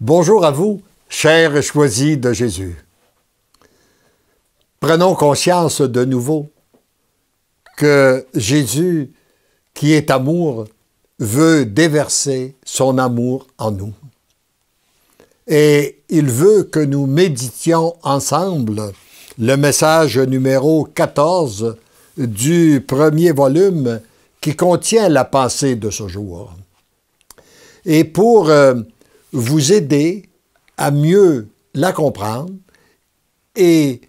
Bonjour à vous, chers choisis de Jésus. Prenons conscience de nouveau que Jésus, qui est amour, veut déverser son amour en nous. Et il veut que nous méditions ensemble le message numéro 14 du premier volume qui contient la pensée de ce jour. Et pour vous aider à mieux la comprendre et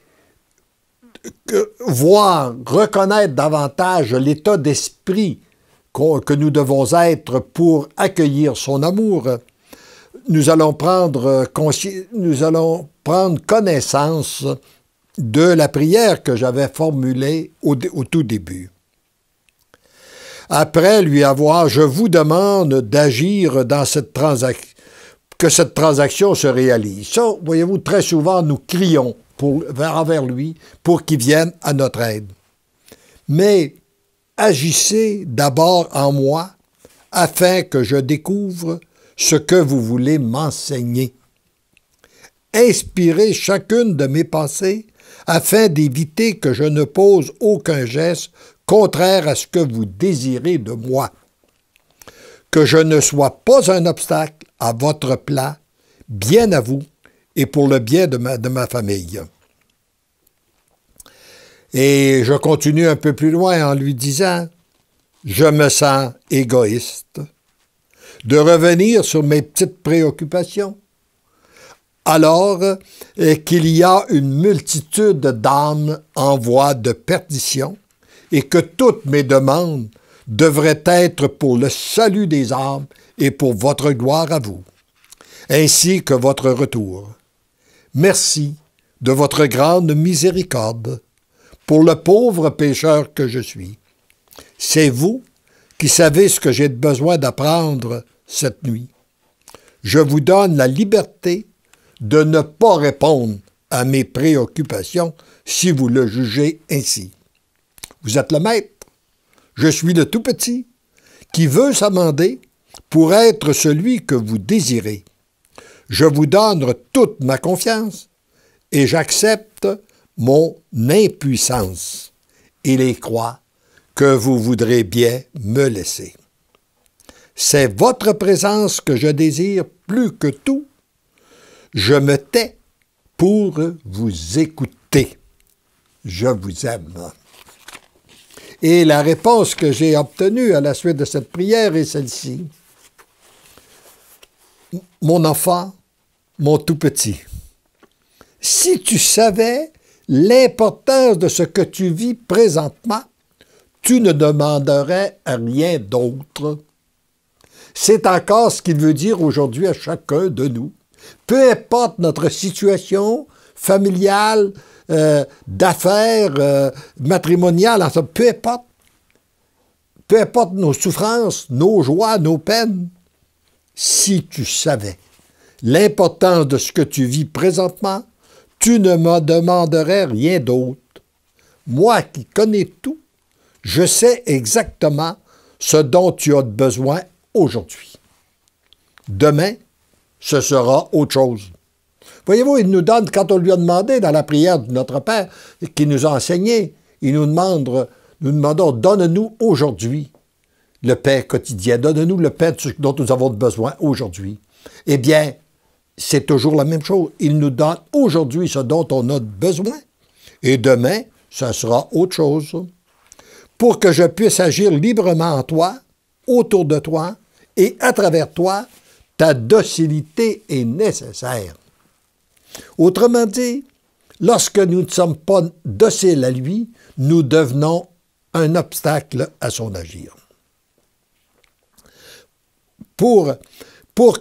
voir, reconnaître davantage l'état d'esprit que nous devons être pour accueillir son amour, nous allons prendre connaissance de la prière que j'avais formulée au tout début. Après lui avoir, je vous demande d'agir dans cette transaction, que cette transaction se réalise. Ça, voyez-vous, très souvent, nous crions envers lui pour qu'il vienne à notre aide. Mais agissez d'abord en moi afin que je découvre ce que vous voulez m'enseigner. Inspirez chacune de mes pensées afin d'éviter que je ne pose aucun geste contraire à ce que vous désirez de moi. Que je ne sois pas un obstacle à votre plan, bien à vous et pour le bien de ma famille. Et je continue un peu plus loin en lui disant, je me sens égoïste de revenir sur mes petites préoccupations, alors qu'il y a une multitude d'âmes en voie de perdition et que toutes mes demandes devraient être pour le salut des âmes et pour votre gloire à vous, ainsi que votre retour. Merci de votre grande miséricorde pour le pauvre pécheur que je suis. C'est vous qui savez ce que j'ai besoin d'apprendre cette nuit. Je vous donne la liberté de ne pas répondre à mes préoccupations si vous le jugez ainsi. Vous êtes le maître. Je suis le tout petit qui veut s'amender pour être celui que vous désirez. Je vous donne toute ma confiance et j'accepte mon impuissance et les croix que vous voudrez bien me laisser. C'est votre présence que je désire plus que tout. Je me tais pour vous écouter. Je vous aime. Et la réponse que j'ai obtenue à la suite de cette prière est celle-ci. Mon enfant, mon tout petit, si tu savais l'importance de ce que tu vis présentement, tu ne demanderais rien d'autre. C'est encore ce qu'il veut dire aujourd'hui à chacun de nous. Peu importe notre situation familiale, d'affaires, matrimoniales, enfin, peu importe nos souffrances, nos joies, nos peines, si tu savais l'importance de ce que tu vis présentement, tu ne me demanderais rien d'autre. Moi qui connais tout, je sais exactement ce dont tu as besoin aujourd'hui. Demain, ce sera autre chose. Voyez-vous, il nous donne, quand on lui a demandé dans la prière de notre Père, qui nous a enseigné, il nous demandons, donne-nous aujourd'hui le pain quotidien, donne-nous le pain dont nous avons besoin aujourd'hui. Eh bien, c'est toujours la même chose. Il nous donne aujourd'hui ce dont on a besoin, et demain, ça sera autre chose. Pour que je puisse agir librement en toi, autour de toi, et à travers toi, ta docilité est nécessaire. Autrement dit, lorsque nous ne sommes pas dociles à lui, nous devenons un obstacle à son agir. Pour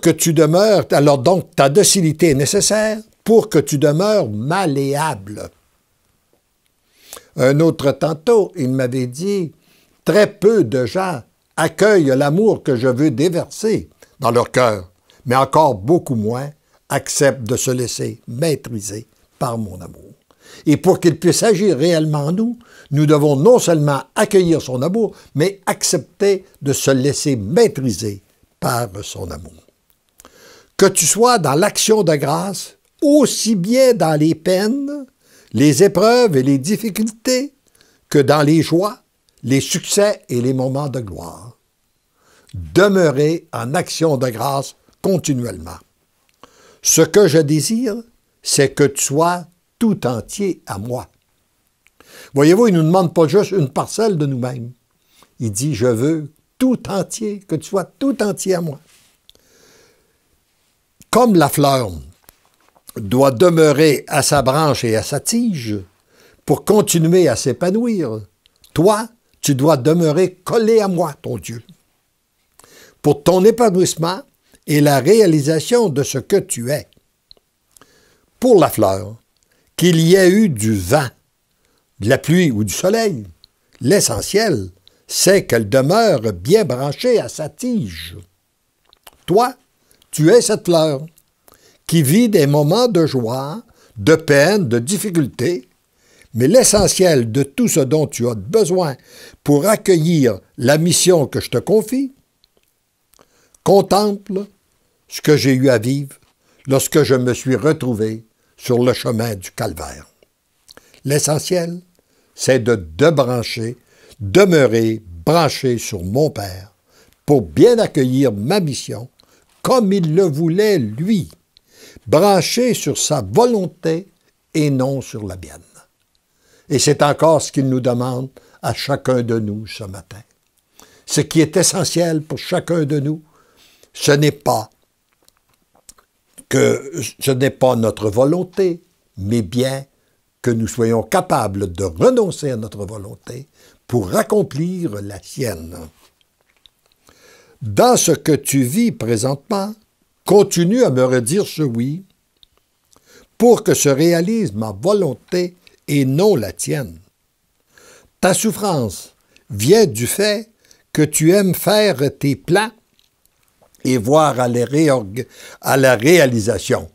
que tu demeures, alors donc ta docilité est nécessaire pour que tu demeures malléable. Un autre tantôt, il m'avait dit, très peu de gens accueillent l'amour que je veux déverser dans leur cœur, mais encore beaucoup moins acceptent de se laisser maîtriser par mon amour. Et pour qu'il puisse agir réellement en nous, nous devons non seulement accueillir son amour, mais accepter de se laisser maîtriser par son amour. que tu sois dans l'action de grâce, aussi bien dans les peines, les épreuves et les difficultés, que dans les joies, les succès et les moments de gloire. Demeurez en action de grâce continuellement. Ce que je désire, c'est que tu sois tout entier à moi. Voyez-vous, il ne nous demande pas juste une parcelle de nous-mêmes. Il dit, je veux tout entier, que tu sois tout entier à moi. Comme la fleur doit demeurer à sa branche et à sa tige pour continuer à s'épanouir, toi, tu dois demeurer collé à moi, ton Dieu, pour ton épanouissement et la réalisation de ce que tu es. Pour la fleur, qu'il y ait eu du vent, de la pluie ou du soleil, l'essentiel, c'est qu'elle demeure bien branchée à sa tige. Toi, tu es cette fleur qui vit des moments de joie, de peine, de difficulté, mais l'essentiel de tout ce dont tu as besoin pour accueillir la mission que je te confie, contemple ce que j'ai eu à vivre lorsque je me suis retrouvé sur le chemin du calvaire. L'essentiel, c'est de débrancher, demeurer branché sur mon Père pour bien accueillir ma mission comme il le voulait lui, branché sur sa volonté et non sur la mienne. Et c'est encore ce qu'il nous demande à chacun de nous ce matin. Ce qui est essentiel pour chacun de nous, ce n'est pas notre volonté, mais bien que nous soyons capables de renoncer à notre volonté pour accomplir la sienne. Dans ce que tu vis présentement, continue à me redire ce oui pour que se réalise ma volonté et non la tienne. Ta souffrance vient du fait que tu aimes faire tes plans et voir à la réalisation.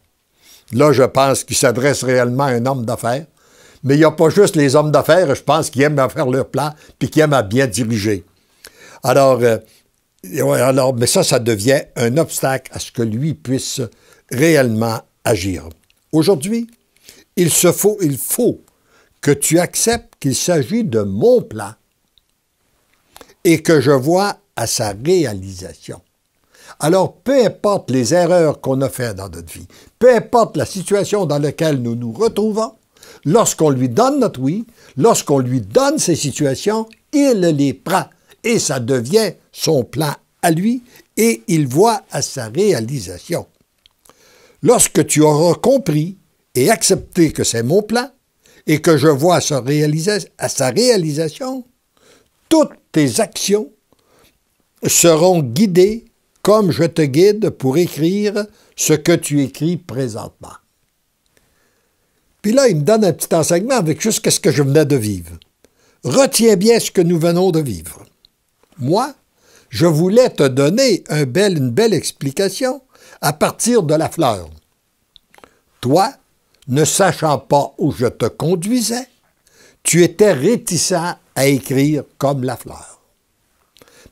Là, je pense qu'il s'adresse réellement à un homme d'affaires, mais il n'y a pas juste les hommes d'affaires, je pense, qui aiment à faire leur plan puis qui aiment à bien diriger. Alors, mais ça devient un obstacle à ce que lui puisse réellement agir. Aujourd'hui, il faut que tu acceptes qu'il s'agit de mon plan et que je vois à sa réalisation. Alors, peu importe les erreurs qu'on a faites dans notre vie, peu importe la situation dans laquelle nous nous retrouvons, lorsqu'on lui donne notre oui, lorsqu'on lui donne ces situations, il les prend et ça devient son plan à lui et il voit à sa réalisation. Lorsque tu auras compris et accepté que c'est mon plan et que je vois à sa réalisation, toutes tes actions seront guidées comme je te guide pour écrire ce que tu écris présentement. Puis là, il me donne un petit enseignement avec juste ce que je venais de vivre. Retiens bien ce que nous venons de vivre. Moi, je voulais te donner une belle explication à partir de la fleur. Toi, ne sachant pas où je te conduisais, tu étais réticent à écrire comme la fleur.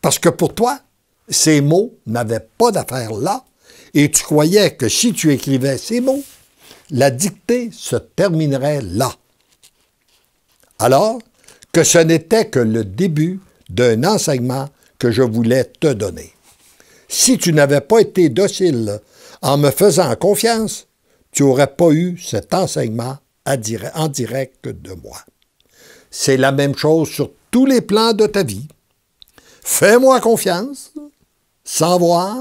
Parce que pour toi, ces mots n'avaient pas d'affaire là, et tu croyais que si tu écrivais ces mots, la dictée se terminerait là. Alors que ce n'était que le début d'un enseignement que je voulais te donner. Si tu n'avais pas été docile en me faisant confiance, tu n'aurais pas eu cet enseignement en direct de moi. C'est la même chose sur tous les plans de ta vie. Fais-moi confiance, sans voir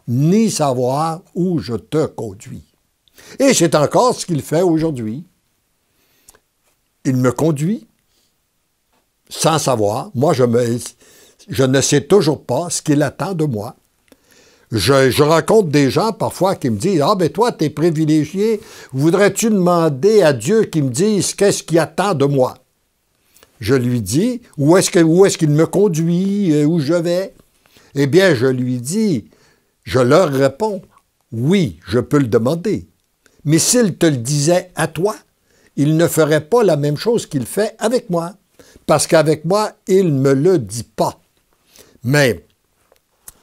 ni savoir où je te conduis. Et c'est encore ce qu'il fait aujourd'hui. Il me conduit sans savoir. Moi, je ne sais toujours pas ce qu'il attend de moi. Je rencontre des gens parfois qui me disent « Ah, ben toi, t'es privilégié, voudrais-tu demander à Dieu qu'il me dise qu'est-ce qu'il attend de moi? » Je lui dis « Où est-ce qu'il me conduit, où je vais? » Eh bien, je leur réponds « Oui, je peux le demander. » Mais s'il te le disait à toi, il ne ferait pas la même chose qu'il fait avec moi. Parce qu'avec moi, il ne me le dit pas. Mais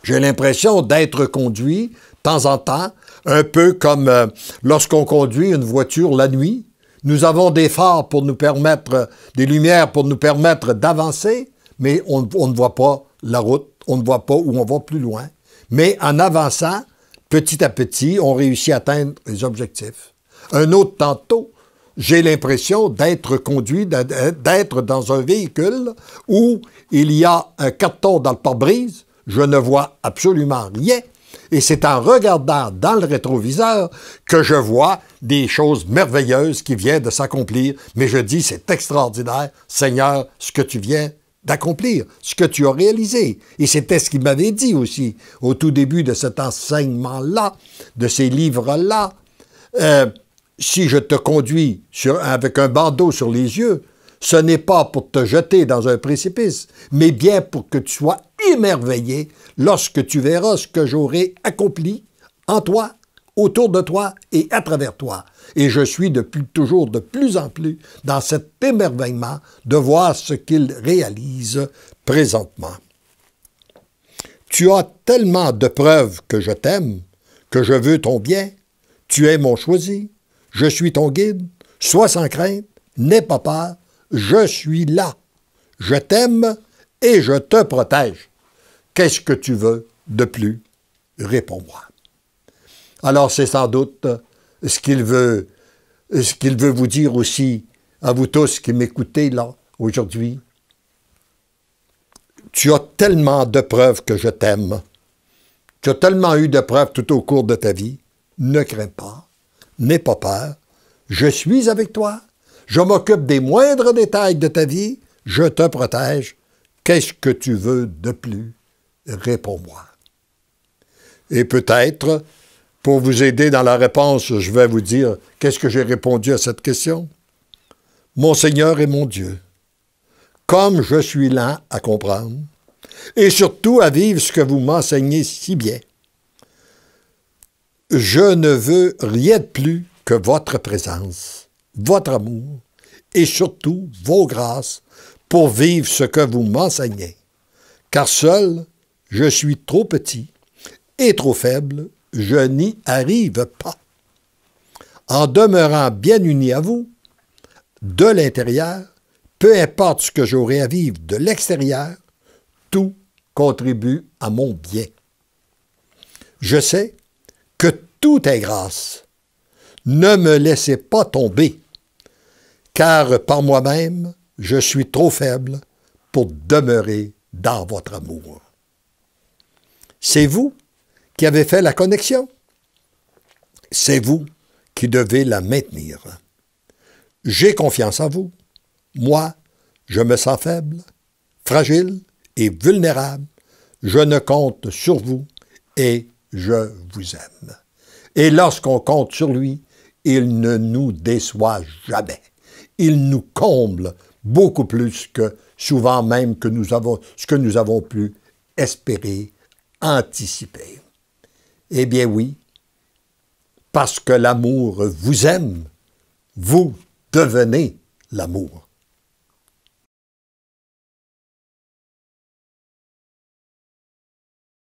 J'ai l'impression d'être conduit, de temps en temps, un peu comme lorsqu'on conduit une voiture la nuit. Nous avons des phares pour nous permettre, des lumières pour nous permettre d'avancer, mais on ne voit pas la route, on ne voit pas où on va plus loin. Mais en avançant, petit à petit, on réussit à atteindre les objectifs. Un autre tantôt, j'ai l'impression d'être conduit, d'être dans un véhicule où il y a un carton dans le pare-brise, je ne vois absolument rien, et c'est en regardant dans le rétroviseur que je vois des choses merveilleuses qui viennent de s'accomplir. Mais je dis, c'est extraordinaire, Seigneur, ce que tu viens d'accomplir, ce que tu as réalisé. Et c'était ce qu'il m'avait dit aussi au tout début de cet enseignement-là, de ces livres-là. Si je te conduis avec un bandeau sur les yeux, ce n'est pas pour te jeter dans un précipice, mais bien pour que tu sois émerveillé lorsque tu verras ce que j'aurai accompli en toi, autour de toi et à travers toi. Et je suis toujours de plus en plus dans cet émerveillement de voir ce qu'il réalise présentement. Tu as tellement de preuves que je t'aime, que je veux ton bien. Tu es mon choisi. Je suis ton guide. Sois sans crainte. N'aie pas peur. Je suis là. Je t'aime et je te protège. Qu'est-ce que tu veux de plus? Réponds-moi. Alors, c'est sans doute ce qu'il veut vous dire aussi à vous tous qui m'écoutez là, aujourd'hui. Tu as tellement de preuves que je t'aime. Tu as tellement eu de preuves tout au cours de ta vie. Ne crains pas. N'aie pas peur. Je suis avec toi. Je m'occupe des moindres détails de ta vie. Je te protège. Qu'est-ce que tu veux de plus? Réponds-moi. Et peut-être, pour vous aider dans la réponse, je vais vous dire qu'est-ce que j'ai répondu à cette question. Mon Seigneur et mon Dieu, comme je suis lent à comprendre, et surtout à vivre ce que vous m'enseignez si bien, je ne veux rien de plus que votre présence, votre amour, et surtout vos grâces pour vivre ce que vous m'enseignez. Car seul, je suis trop petit et trop faible, je n'y arrive pas. En demeurant bien uni à vous, de l'intérieur, peu importe ce que j'aurai à vivre de l'extérieur, tout contribue à mon bien. Je sais que tout est grâce. Ne me laissez pas tomber, car par moi-même, je suis trop faible pour demeurer dans votre amour. C'est vous qui avez fait la connexion. C'est vous qui devez la maintenir. J'ai confiance en vous. Moi, je me sens faible, fragile et vulnérable. Je ne compte sur vous et je vous aime. Et lorsqu'on compte sur lui, il ne nous déçoit jamais. Il nous comble beaucoup plus que souvent même ce que nous avons pu espérer, anticiper. Eh bien oui, parce que l'amour vous aime, vous devenez l'amour.